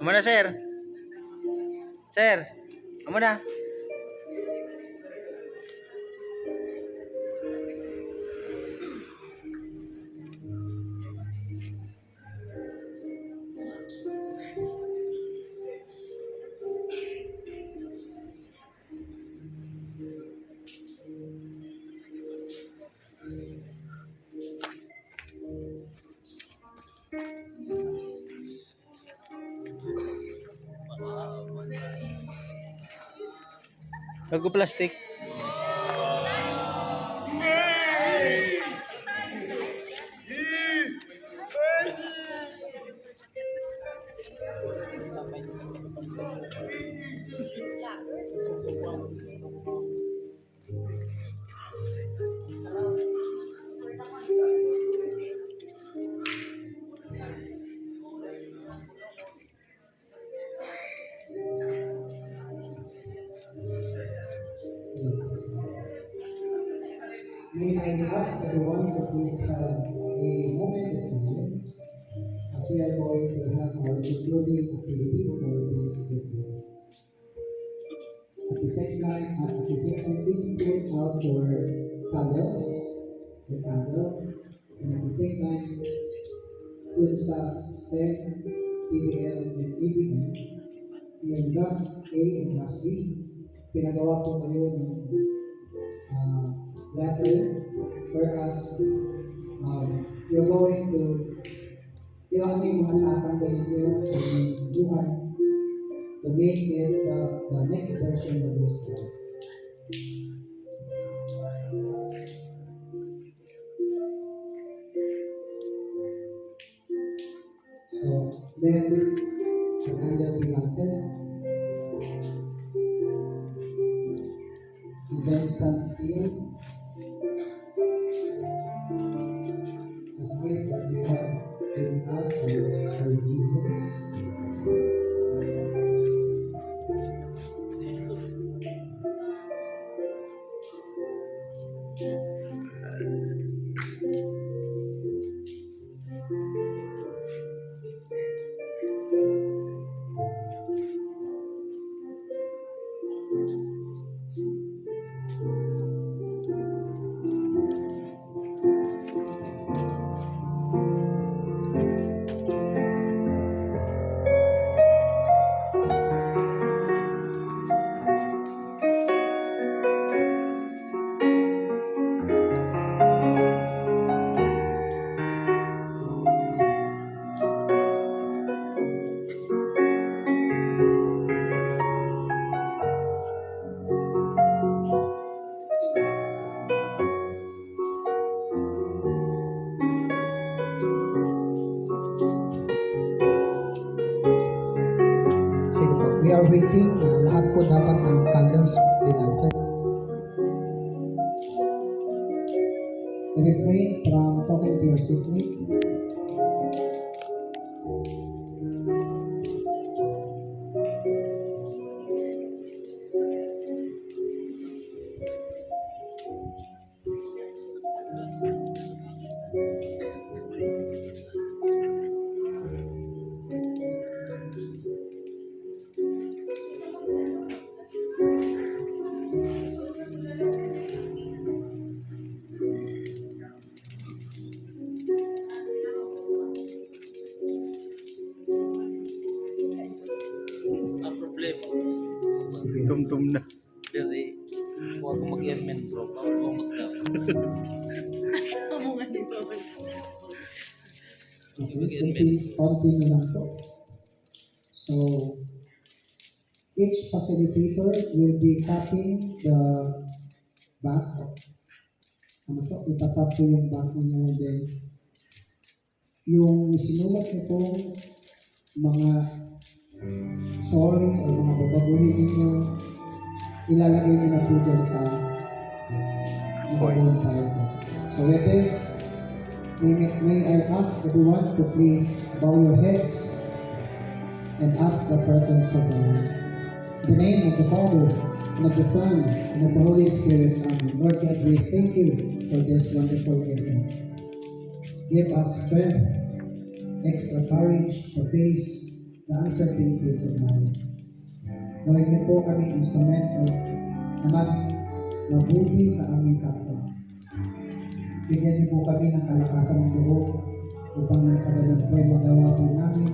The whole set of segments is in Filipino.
Amo na, sir. Sir, amo na. Bago plastic. May I ask everyone to please have a moment of silence as we are going to have our concluding activity for this evening. At the same time, please put out your candles, your candle, and at the same time, dun sa STEM, TBL, and EBM, yung gas A and gas B, pinagawa ko ngayon ng letter whereas you're going to yung ano yung mga tatanggalin nyo sa inyong buhay to make it the next version of yourself. So then the candle be lighted and then stand still as if that we have in us our Jesus. Sige po, we are waiting na lahat po dapat ng candles be lighted. Refrain from talking to your seatmate. Ang problema. Sige. Tumtum na. Diri. Huwag ko mag-airmen bro. Bawal ko mag-down. Kamungan ni Bawal. Okay, continue lang po. So, each facilitator will be tapping the back. Ano po, itatap po yung back niya and then yung sinulat niyo po mga sorry o mga babaguhin ninyo, ilalagay niyo na po dyan sa bonfire po. So with this, may I ask everyone to please bow your heads and ask the presence of God. In the name of the Father, and of the Son, and of the Holy Spirit. Amen. Lord God, we thank you for this wonderful evening. Give us strength, extra courage to face the uncertainties of life. Gawin niyo po kami instrumento na maging mabuti sa aming kapwa. Bigyan niyo po kami ng kalakasan ng loob upang nang sa ganun po'y magawa po namin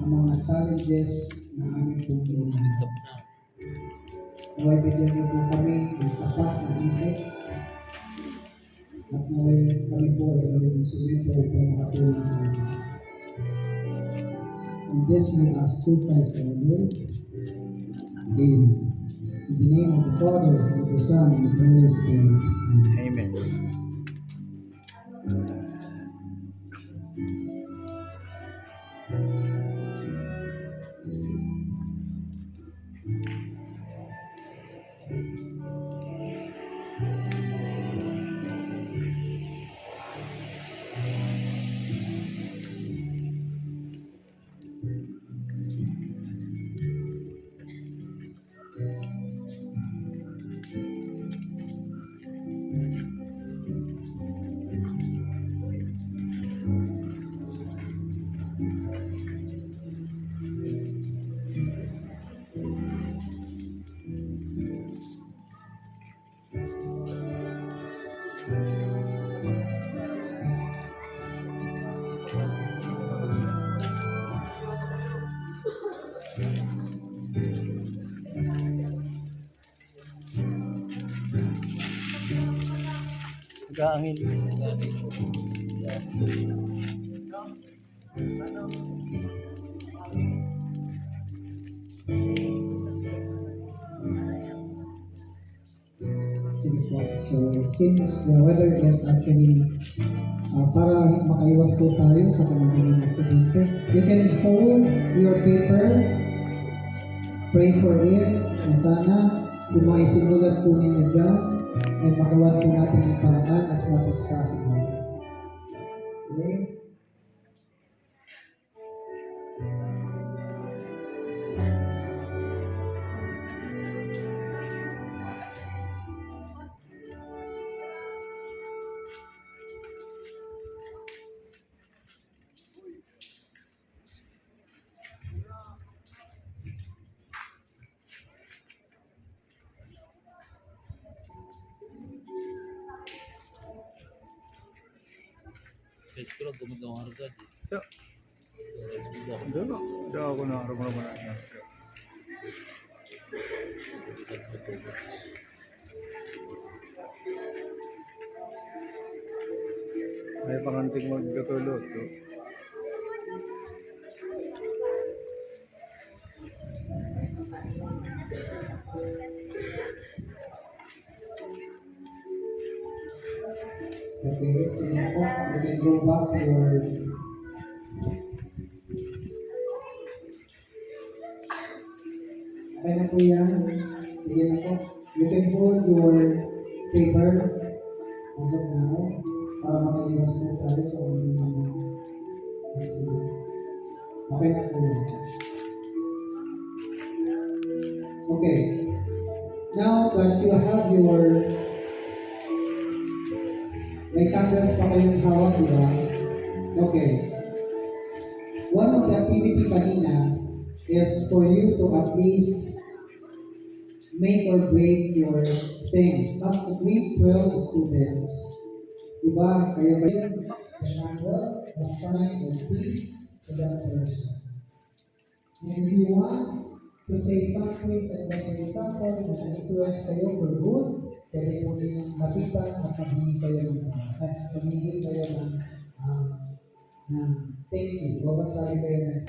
ang mga challenges na aming tungkulin. Sap na. Naway bigyan niyo po kami ng sapat na isip at naway kami po ay gawin instrumento upang makatulong sa amin. And this we ask through Christ our Lord. Amen. In the name of the Father, and of the Son, and of the Holy Spirit. Amen. Amen. Nag-aangin. Sige po. So, since the weather is actually para makaiwas po tayo sa kamagaling aksidente, you can hold your paper, pray for it, na sana kung maisimulan po ninyo dyan, ay magawa po natin ang paraan as much as possible. Okay? Guys, ko lang gumagawa ng harga. Yeah. Guys, ko Hindi ako na araw-araw na. May panganting magkatulog. Okay, so you can go back to your okay na po yan. Sige na po. You can hold your paper as of now para makaiwas po tayo sa mga accident. Okay na po yan. Okay. Now that you have your may candles pa kayong hawak, di ba? Okay. One of the activity kanina is for you to at least make or break your things. As the grade 12 students, di ba? Kayo ba yun? The candle, the sign of peace to that person. And if you want to say something sa iba, for example, na na-influence kayo for good, pwede po ninyong lapitan at maghingi kayo ng thank you. O magsabi kayo ng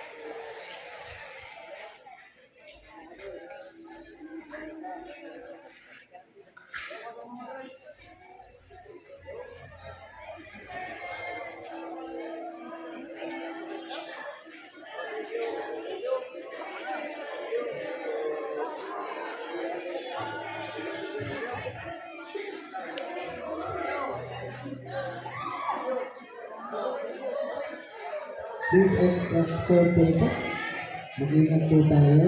this extra for po ito. Mag-ingat po tayo.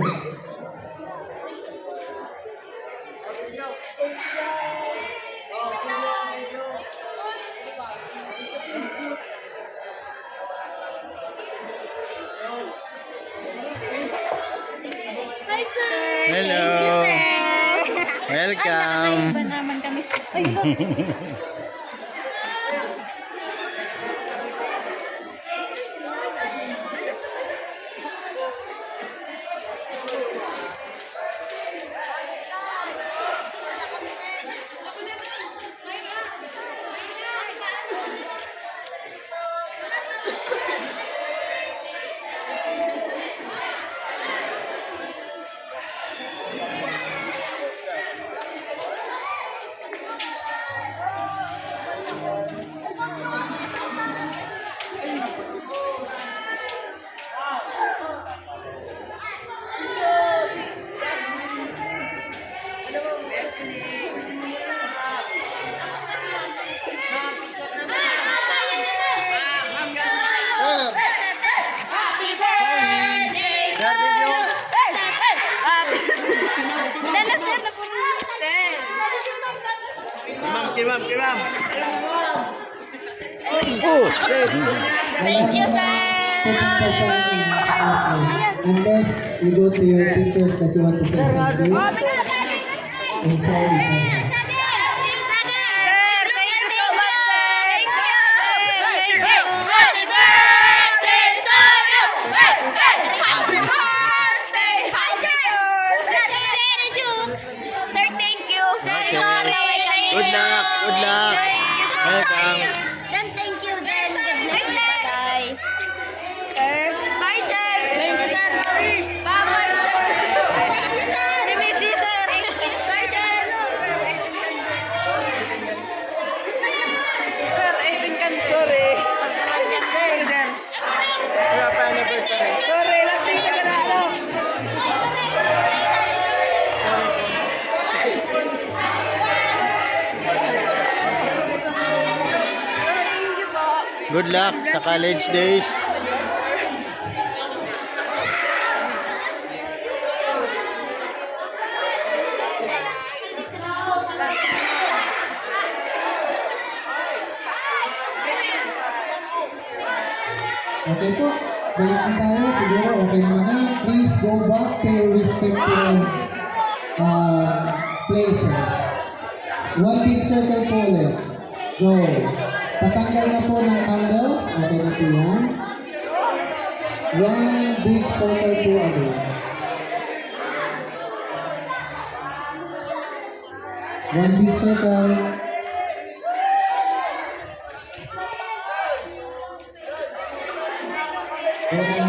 Welcome. Iba naman kami. Ay, look. Dala, sir, na po. Kimam. Thank you, sir. Unless you go to your teachers that you want to say thank you. I'm sorry. Good luck. Welcome. Then thank you. Then God bless you. Bye-bye. Sir. Bye, sir. Thank you, sir. Bye-bye, sir. Thank you, sir. We miss you, sir. Bye, sir. Sir, 18 ka. Sorry. Sir. Happy anniversary. Sorry, lasting ka na ako. Thank you po. Good luck sa college days. Okay po. Balik na tayo. Siguro okay naman na. Please go back to your respective places. One big circle po ulit. Go. Patanggal na po ng candles. Okay na po yan. One big circle po again. One big circle. Go na